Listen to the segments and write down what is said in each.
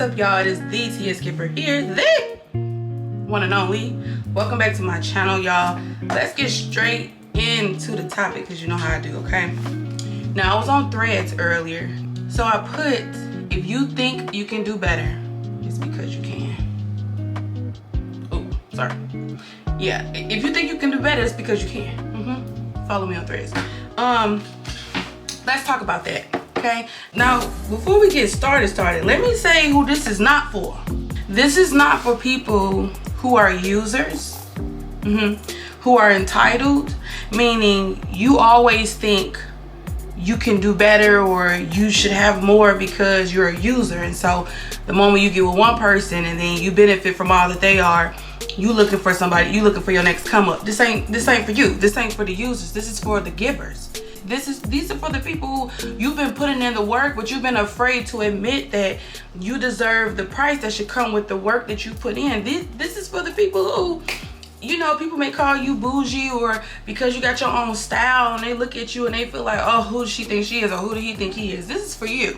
up, y'all? It is the Teeyaskippper here, the one and only. Welcome back to my channel, y'all. Let's get straight into the topic because you know how I do, okay? Now, I was on Threads earlier, so I put, if you think you can do better, it's because you can. Oh, sorry. Yeah, if you think you can do better, it's because you can. Follow me on Threads. Let's talk about that. Okay, now before we get started, let me say who this is not for. This is not for people who are users, who are entitled, meaning you always think you can do better or you should have more because you're a user. And so the moment you get with one person and then you benefit from all that they are, you looking for somebody, you looking for your next come up. This ain't for you. This ain't for the users. This is for the givers. These are for the people who you've been putting in the work, but you've been afraid to admit that you deserve the price that should come with the work that you put in. This is for the people who, you know, people may call you bougie or because you got your own style and they look at you and they feel like, oh, who does she think she is or who do he think he is? This is for you.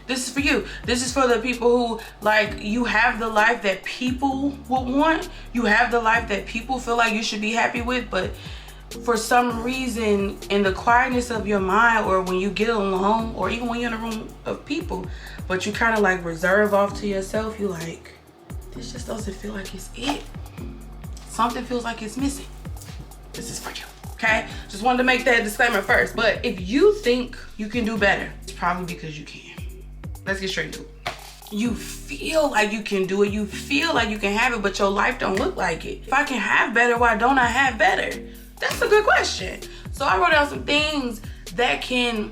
This is for you. This is for the people who, like, you have the life that people would want. You have the life that people feel like you should be happy with, but for some reason in the quietness of your mind or when you get alone or even when you're in a room of people, but you kind of like reserve off to yourself, you like, this just doesn't feel like it's it. Something feels like it's missing. This is for you. Okay? Just wanted to make that disclaimer first. But if you think you can do better, it's probably because you can. Let's get straight to it. You feel like you can do it. You feel like you can have it, but your life don't look like it. If I can have better, why don't I have better? That's a good question. So I wrote down some things that can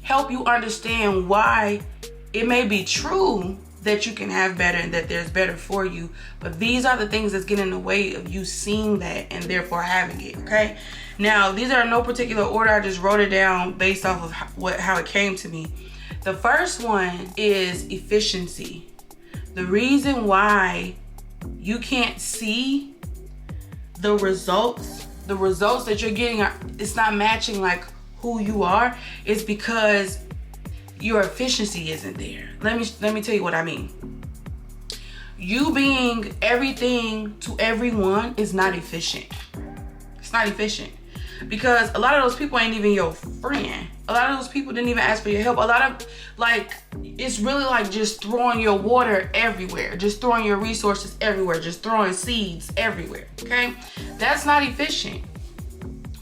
help you understand why it may be true that you can have better and that there's better for you. But these are the things that's getting in the way of you seeing that and therefore having it, okay? Now, these are in no particular order. I just wrote it down based off of how it came to me. The first one is efficiency. The reason why you can't see the results that you're getting, it's not matching like who you are, is because your efficiency isn't there. Let me tell you what I mean. You being everything to everyone is not efficient. It's not efficient. Because a lot of those people ain't even your friend. A lot of those people didn't even ask for your help. A lot of, like, it's really like just throwing your water everywhere. Just throwing your resources everywhere. Just throwing seeds everywhere, okay? That's not efficient.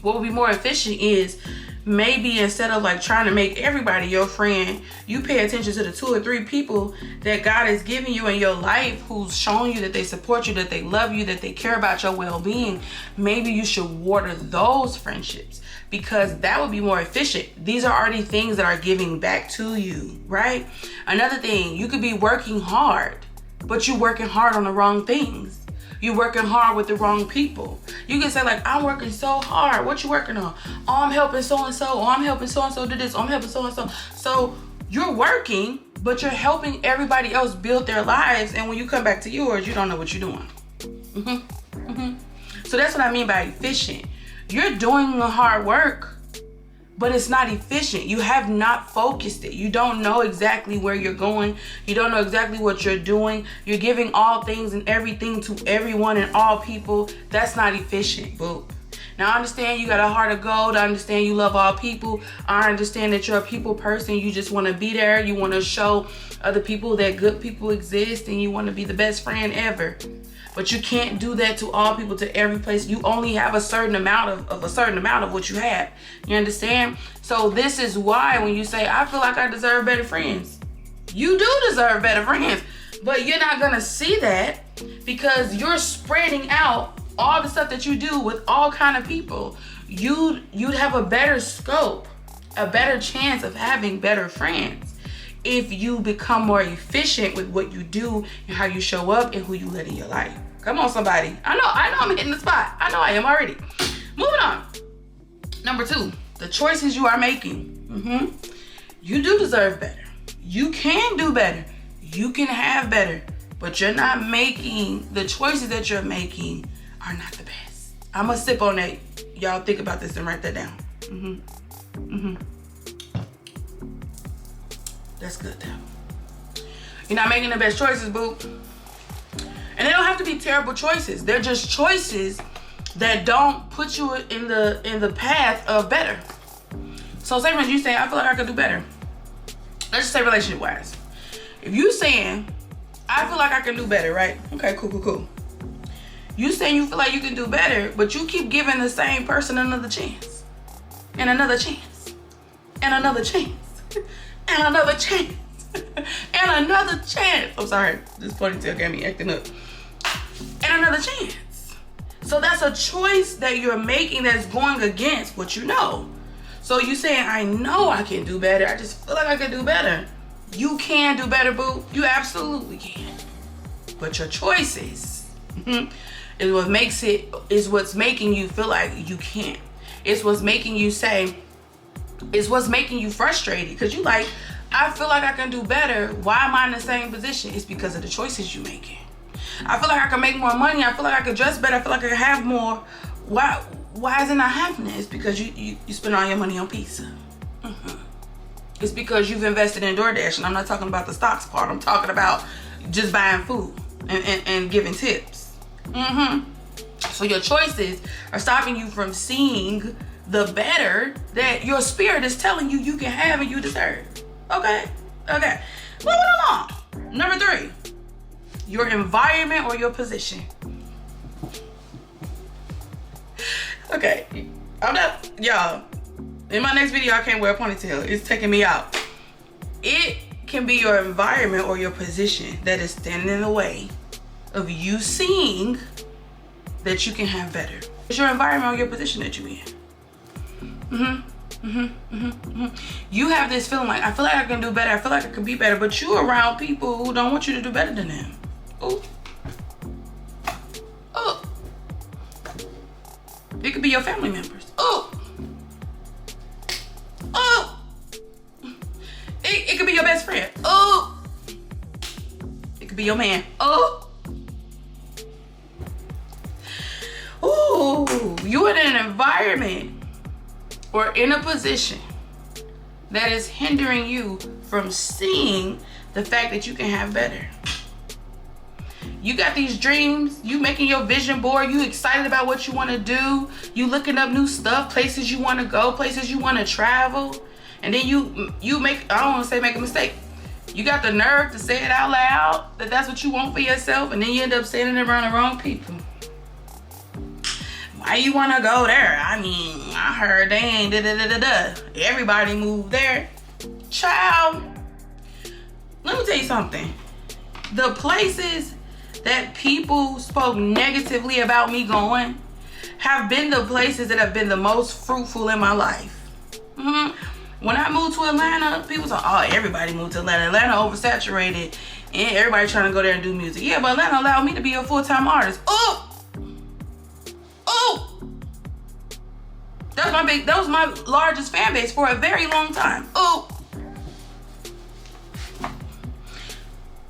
What would be more efficient is maybe instead of like trying to make everybody your friend, you pay attention to the 2 or 3 people that God has given you in your life who's shown you that they support you, that they love you, that they care about your well-being. Maybe you should water those friendships because that would be more efficient. These are already things that are giving back to you, right? Another thing, you could be working hard, but you're working hard on the wrong things. You're working hard with the wrong people. You can say like, I'm working so hard. What you working on? Oh, I'm helping so-and-so. Oh, I'm helping so-and-so do this. Oh, I'm helping so-and-so. So you're working, but you're helping everybody else build their lives. And when you come back to yours, you don't know what you're doing. So that's what I mean by efficient. You're doing the hard work, but it's not efficient. You have not focused it. You don't know exactly where you're going. You don't know exactly what you're doing. You're giving all things and everything to everyone and all people. That's not efficient, boo. Now, I understand you got a heart of gold. I understand you love all people. I understand that you're a people person. You just want to be there. You want to show other people that good people exist and you want to be the best friend ever. But you can't do that to all people, to every place. You only have a certain amount of what you have. You understand? So this is why when you say, I feel like I deserve better friends. You do deserve better friends. But you're not going to see that because you're spreading out all the stuff that you do with all kind of people. You'd have a better scope, a better chance of having better friends if you become more efficient with what you do and how you show up and who you let in your life. Come on, somebody. I know I'm hitting the spot. I know I am already. Moving on. Number 2, the choices you are making. You do deserve better. You can do better. You can have better, but you're not making, the choices that you're making are not the best. I'm gonna sip on that. Y'all. y'all think about this and write that down. That's good though. You're not making the best choices, boo. And they don't have to be terrible choices. They're just choices that don't put you in the path of better. So say for instance, you saying, I feel like I could do better. Let's just say relationship wise. If you saying, I feel like I can do better, right? Okay, cool. You saying you feel like you can do better, but you keep giving the same person another chance. And another chance. And another chance. And another chance. And another chance. I'm sorry, this ponytail got me acting up. And another chance. So that's a choice that you're making that's going against what you know. So you saying, I know I can do better. I just feel like I can do better. You can do better, boo. You absolutely can. But your choices is what's making you feel like you can't. It's what's making you say, it's what's making you frustrated. Because you like, I feel like I can do better. Why am I in the same position? It's because of the choices you're making. I feel like I can make more money. I feel like I can dress better. I feel like I can have more. Why is it not happening? It's because you spend all your money on pizza. It's because you've invested in DoorDash. And I'm not talking about the stocks part. I'm talking about just buying food and giving tips. So your choices are stopping you from seeing the better that your spirit is telling you you can have and you deserve. Okay. Moving along. Number 3, your environment or your position. Okay, I'm not, y'all. In my next video, I can't wear a ponytail. It's taking me out. It can be your environment or your position that is standing in the way of you seeing that you can have better. It's your environment or your position that you're in. You have this feeling like, I feel like I can do better. I feel like I can be better. But you're around people who don't want you to do better than them. Ooh. Oh. It could be your family members. Oh. Oh. It could be your best friend. Oh. It could be your man. Oh. Ooh. You're in an environment or in a position that is hindering you from seeing the fact that you can have better. You got these dreams, you making your vision board, you excited about what you want to do, you looking up new stuff, places you want to go, places you want to travel, and then you make, I don't want to say make a mistake, you got the nerve to say it out loud that that's what you want for yourself, and then you end up saying it around the wrong people. Why you want to go there? I mean, I heard they ain't everybody moved there. Child, let me tell you something. The places that people spoke negatively about me going have been the places that have been the most fruitful in my life. When I moved to Atlanta, people said, oh, everybody moved to Atlanta. Atlanta oversaturated and everybody trying to go there and do music. Yeah, but Atlanta allowed me to be a full-time artist. Oh! That was my largest fan base for a very long time. Oh!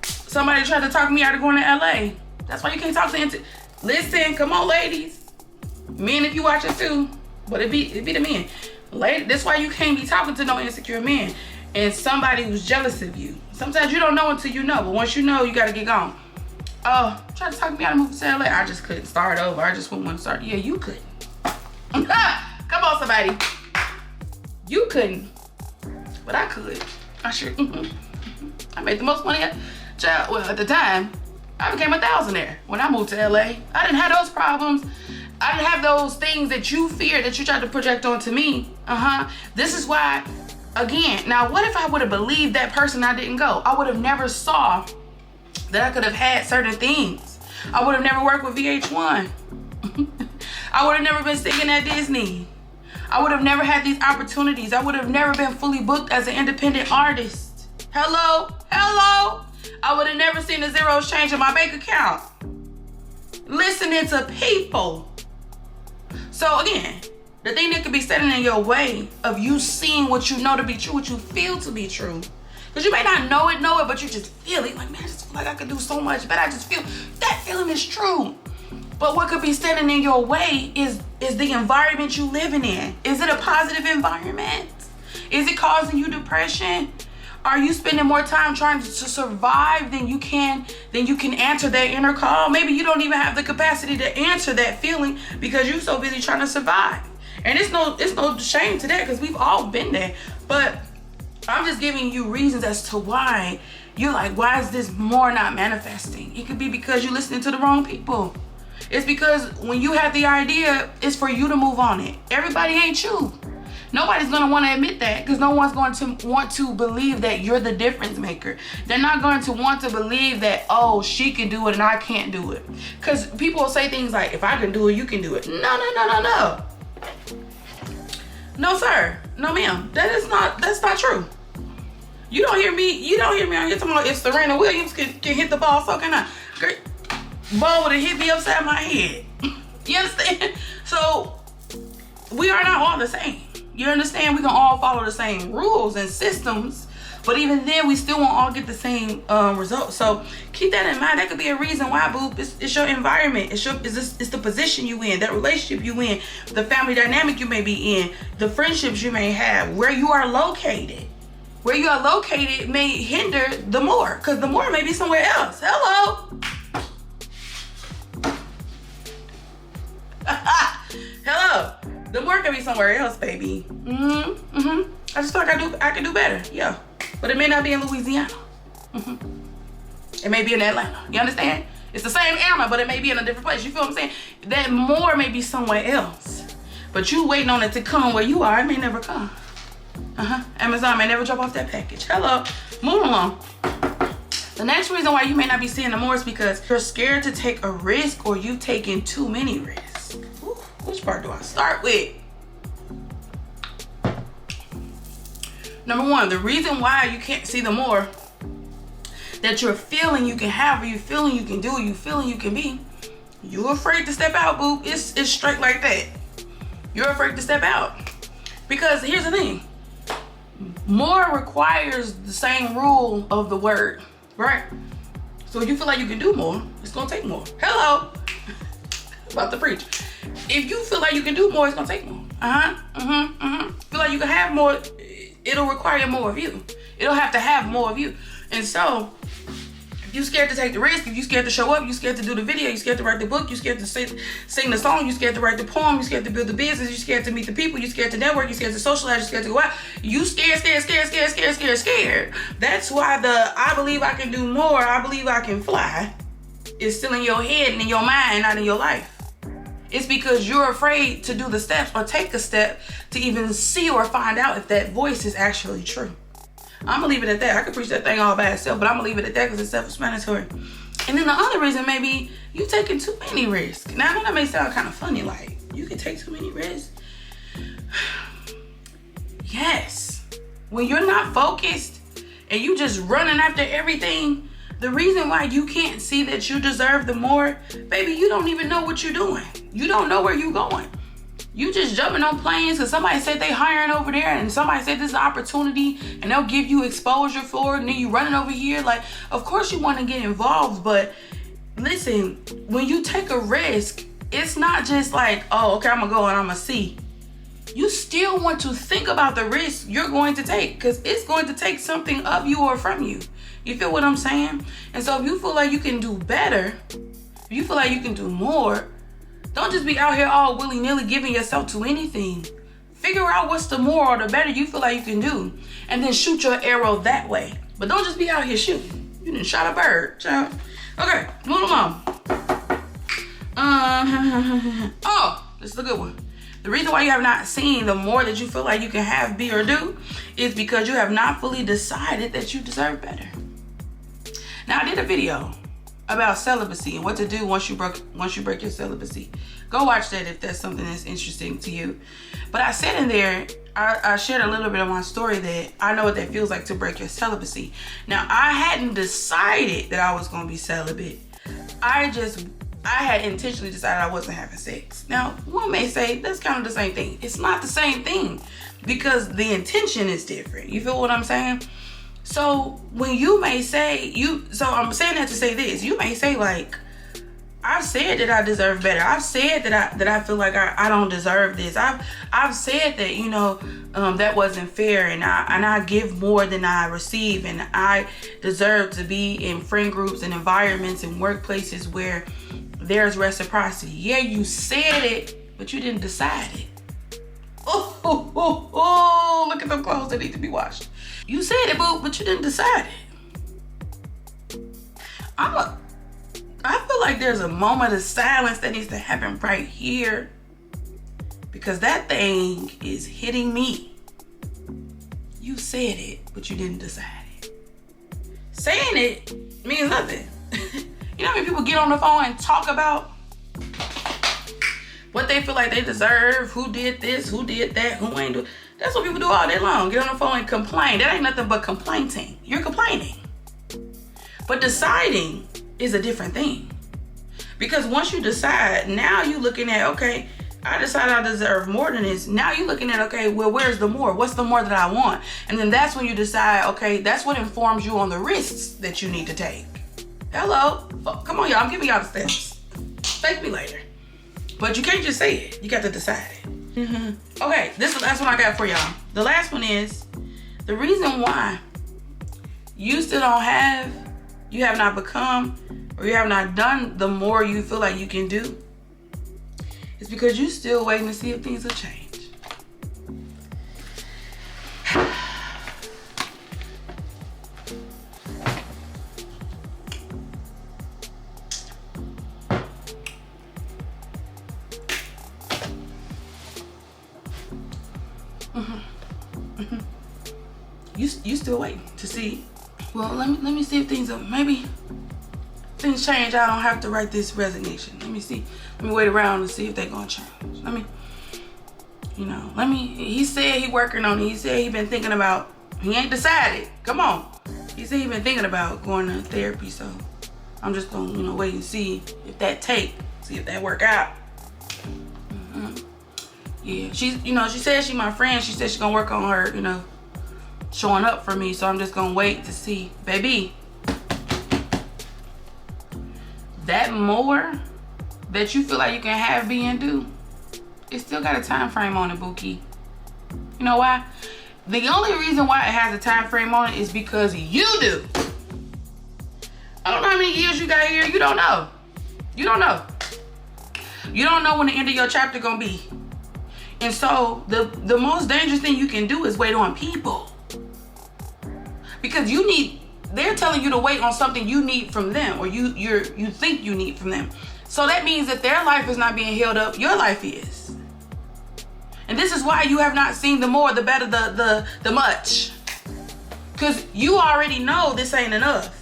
Somebody tried to talk me out of going to LA. That's why you can't talk to listen, come on, ladies. Men, if you watch it too, but it be the men. Lady, that's why you can't be talking to no insecure men and somebody who's jealous of you. Sometimes you don't know until you know, but once you know, you gotta get gone. Oh, tried to talk me out of moving to LA. I just couldn't start over. I just wouldn't want to start. Yeah, you couldn't. Come on, somebody. You couldn't, but I could. I sure. I made the most money at the time. I became a thousandaire when I moved to LA. I didn't have those problems. I didn't have those things that you fear that you tried to project onto me. This is why, again, now what if I would have believed that person I didn't go? I would have never saw that I could have had certain things. I would have never worked with VH1. I would have never been singing at Disney. I would have never had these opportunities. I would have never been fully booked as an independent artist. Hello? I would have never seen the zeros change in my bank account. Listening to people. So again, the thing that could be standing in your way of you seeing what you know to be true, what you feel to be true. Because you may not know it, but you just feel it. Like, man, I just feel like I could do so much better. I just feel that feeling is true. But what could be standing in your way is the environment you living in. Is it a positive environment? Is it causing you depression? Are you spending more time trying to survive than you can answer that inner call? Maybe you don't even have the capacity to answer that feeling because you're so busy trying to survive. And it's no shame to that, because we've all been there. But I'm just giving you reasons as to why you're like, why is this more not manifesting? It could be because you're listening to the wrong people. It's because when you have the idea, it's for you to move on it. Everybody ain't you. Nobody's going to want to admit that, because no one's going to want to believe that you're the difference maker. They're not going to want to believe that, oh, she can do it and I can't do it. Because people will say things like, if I can do it, you can do it. No. No, sir. No, ma'am. That's not true. You don't hear me on here talking about if Serena Williams can hit the ball so can I. Great. Ball would have hit me upside my head. You understand? So we are not all the same. You understand? We can all follow the same rules and systems, but even then we still won't all get the same results. So keep that in mind. That could be a reason why, boo. It's your environment. It's the position you in, that relationship you in, the family dynamic you may be in, the friendships you may have, where you are located. Where you are located may hinder the more, because the more may be somewhere else. Hello. Hello. The more can be somewhere else, baby. I just feel like I can do better. Yeah. But it may not be in Louisiana. It may be in Atlanta. You understand? It's the same Anna, but it may be in a different place. You feel what I'm saying? That more may be somewhere else. But you waiting on it to come where you are. It may never come. Amazon may never drop off that package. Hello. Moving along. The next reason why you may not be seeing the more is because you're scared to take a risk, or you've taken too many risks. Ooh, which part do I start with? Number one, the reason why you can't see the more that you're feeling you can have, or you feeling you can do, or you feeling you can be, you're afraid to step out, boo. It's straight like that. You're afraid to step out. Because here's the thing. More requires the same rule of the word, right? So if you feel like you can do more, it's gonna take more. Hello. About to preach. If you feel like you can do more, it's gonna take more. Feel like you can have more, it'll require more of you. It'll have to have more of you. And so, if you're scared to take the risk, if you're scared to show up, you're scared to do the video, you're scared to write the book, you're scared to sing the song, you're scared to write the poem, you're scared to build the business, you're scared to meet the people, you're scared to network, you're scared to socialize, you're scared to go out. You scared. That's why the I believe I can do more, I believe I can fly is still in your head and in your mind, not in your life. It's because you're afraid to do the steps or take a step to even see or find out if that voice is actually true. I'm gonna leave it at that. I could preach that thing all by itself, but I'm gonna leave it at that because it's self-explanatory. And then the other reason may be you taking too many risks. Now, I know that may sound kind of funny, like, you can take too many risks. Yes. When you're not focused and you just running after everything, the reason why you can't see that you deserve the more, baby, you don't even know what you're doing. You don't know where you're going. You just jumping on planes because somebody said they hiring over there, and somebody said this is an opportunity and they'll give you exposure for it, and then you running over here. Like, of course you want to get involved, but listen, when you take a risk, it's not just like, oh, okay, I'm gonna go and I'm gonna see. You still want to think about the risk you're going to take, because it's going to take something of you or from you. You feel what I'm saying? And so if you feel like you can do better, if you feel like you can do more, don't just be out here all willy-nilly giving yourself to anything. Figure out what's the more or the better you feel like you can do, and then shoot your arrow that way. But don't just be out here shooting. You done shot a bird, child. Okay, move along. Oh, this is a good one. The reason why you have not seen the more that you feel like you can have, be, or do is because you have not fully decided that you deserve better. Now, I did a video about celibacy and what to do once you break your celibacy. Go watch that if that's something that's interesting to you. But I said in there, I shared a little bit of my story that I know what that feels like to break your celibacy. Now, I hadn't decided that I was going to be celibate. I had intentionally decided I wasn't having sex. Now, one may say that's kind of the same thing. It's not the same thing because the intention is different. You feel what I'm saying? So when you may say, so I'm saying that to say this, you may say like, I've said that I deserve better. I've said that I feel like I don't deserve this. I've said that, you know, that wasn't fair, and I give more than I receive, and I deserve to be in friend groups and environments and workplaces where there's reciprocity. Yeah, you said it, but you didn't decide it. Oh, look at them clothes that need to be washed. You said it, boo, but you didn't decide it. I feel like there's a moment of silence that needs to happen right here, because that thing is hitting me. You said it, but you didn't decide it. Saying it means nothing. You know how many people get on the phone and talk about what they feel like they deserve, who did this, who did that, who ain't do. That's what people do all day long. Get on the phone and complain. That ain't nothing but complaining. You're complaining. But deciding is a different thing. Because once you decide, now you're looking at, okay, I decided I deserve more than this. Now you're looking at, okay, well, where's the more? What's the more that I want? And then that's when you decide, okay, that's what informs you on the risks that you need to take. Hello? Oh, come on, y'all. I'm giving y'all the steps. Thank me later. But you can't just say it. You got to decide it. Okay, this is the last one I got for y'all. The last one is the reason why you still don't have, you have not become, or you have not done the more you feel like you can do, is because you still waiting to see if things will change. You still waiting to see. Well, let me see if things are, maybe things change. I don't have to write this resignation. Let me see. Let me wait around and see if they're gonna change. He said he working on it. He said he been thinking about, he ain't decided. Come on. He said he been thinking about going to therapy, so I'm just gonna, wait and see if that see if that work out. Yeah, she said she my friend. She said she's gonna work on her, showing up for me. So I'm just gonna wait to see. Baby, that more that you feel like you can have, be, and do, it still got a time frame on it, Bookie. You know why? The only reason why it has a time frame on it is because you do. I don't know how many years you got here. You don't know. You don't know. You don't know when the end of your chapter gonna be. And so the most dangerous thing you can do is wait on people. Because they're telling you to wait on something you need from them, or you think you need from them. So that means that their life is not being held up, your life is. And this is why you have not seen the more, the better, the much. Because you already know this ain't enough.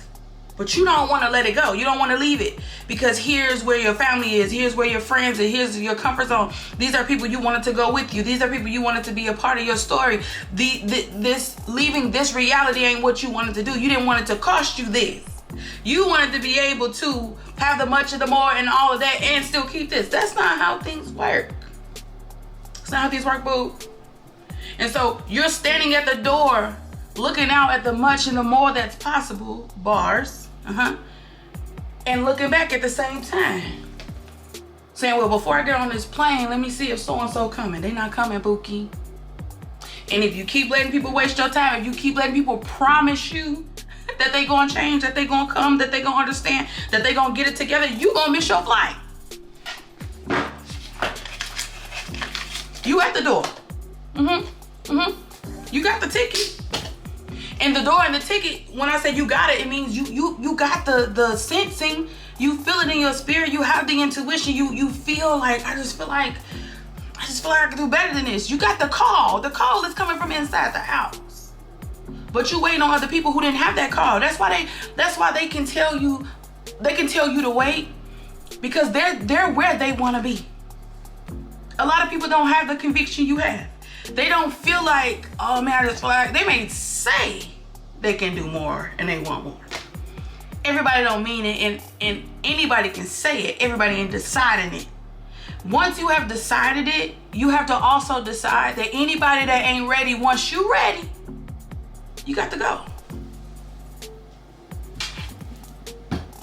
But you don't want to let it go. You don't want to leave it. Because here's where your family is. Here's where your friends are. Here's your comfort zone. These are people you wanted to go with you. These are people you wanted to be a part of your story. Leaving this reality ain't what you wanted to do. You didn't want it to cost you this. You wanted to be able to have the much and the more and all of that and still keep this. That's not how things work. That's not how things work, boo. And so you're standing at the door looking out at the much and the more that's possible, bars, and looking back at the same time. Saying, well, before I get on this plane, let me see if so-and-so coming. They not coming, Bookie. And if you keep letting people waste your time, if you keep letting people promise you that they gonna change, that they gonna come, that they gonna understand, that they gonna get it together, you gonna miss your flight. You at the door. You got the ticket. And the door and the ticket, when I say you got it, it means you got the sensing. You feel it in your spirit. You have the intuition. You feel like, I just feel like I can do better than this. You got the call. The call is coming from inside the house. But you waiting on other people who didn't have that call. That's why they can tell you to wait, because they're where they want to be. A lot of people don't have the conviction you have. They don't feel like, oh man, I just feel like, they may say they can do more and they want more. Everybody don't mean it, and anybody can say it. Everybody ain't deciding it. Once you have decided it, you have to also decide that anybody that ain't ready, once you ready, you got to go.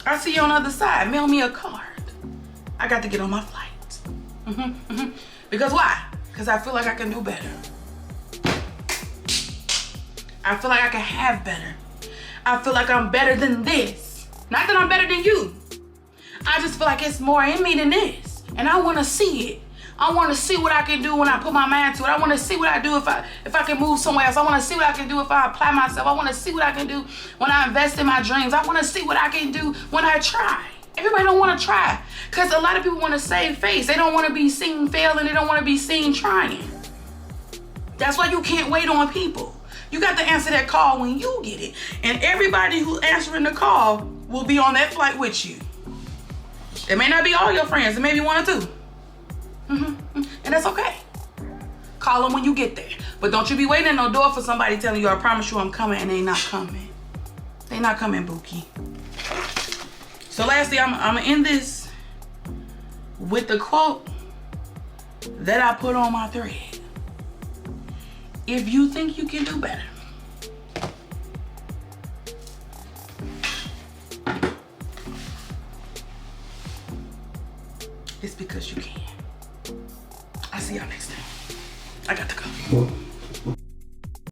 I see you on the other side. Mail me a card. I got to get on my flight. Because why? Because I feel like I can do better. I feel like I can have better. I feel like I'm better than this. Not that I'm better than you. I just feel like it's more in me than this. And I want to see it. I want to see what I can do when I put my mind to it. I want to see what I do if I can move somewhere else. I want to see what I can do if I apply myself. I want to see what I can do when I invest in my dreams. I want to see what I can do when I try. Everybody don't want to try. Because a lot of people want to save face. They don't want to be seen failing. They don't want to be seen trying. That's why you can't wait on people. You got to answer that call when you get it. And everybody who's answering the call will be on that flight with you. It may not be all your friends. It may be one or two. And that's okay. Call them when you get there. But don't you be waiting at no door for somebody telling you, I promise you I'm coming, and they not coming. They not coming, Bookie. So lastly, I'm gonna end this with the quote that I put on my thread. If you think you can do better, it's because you can. I'll see y'all next time. I got to go.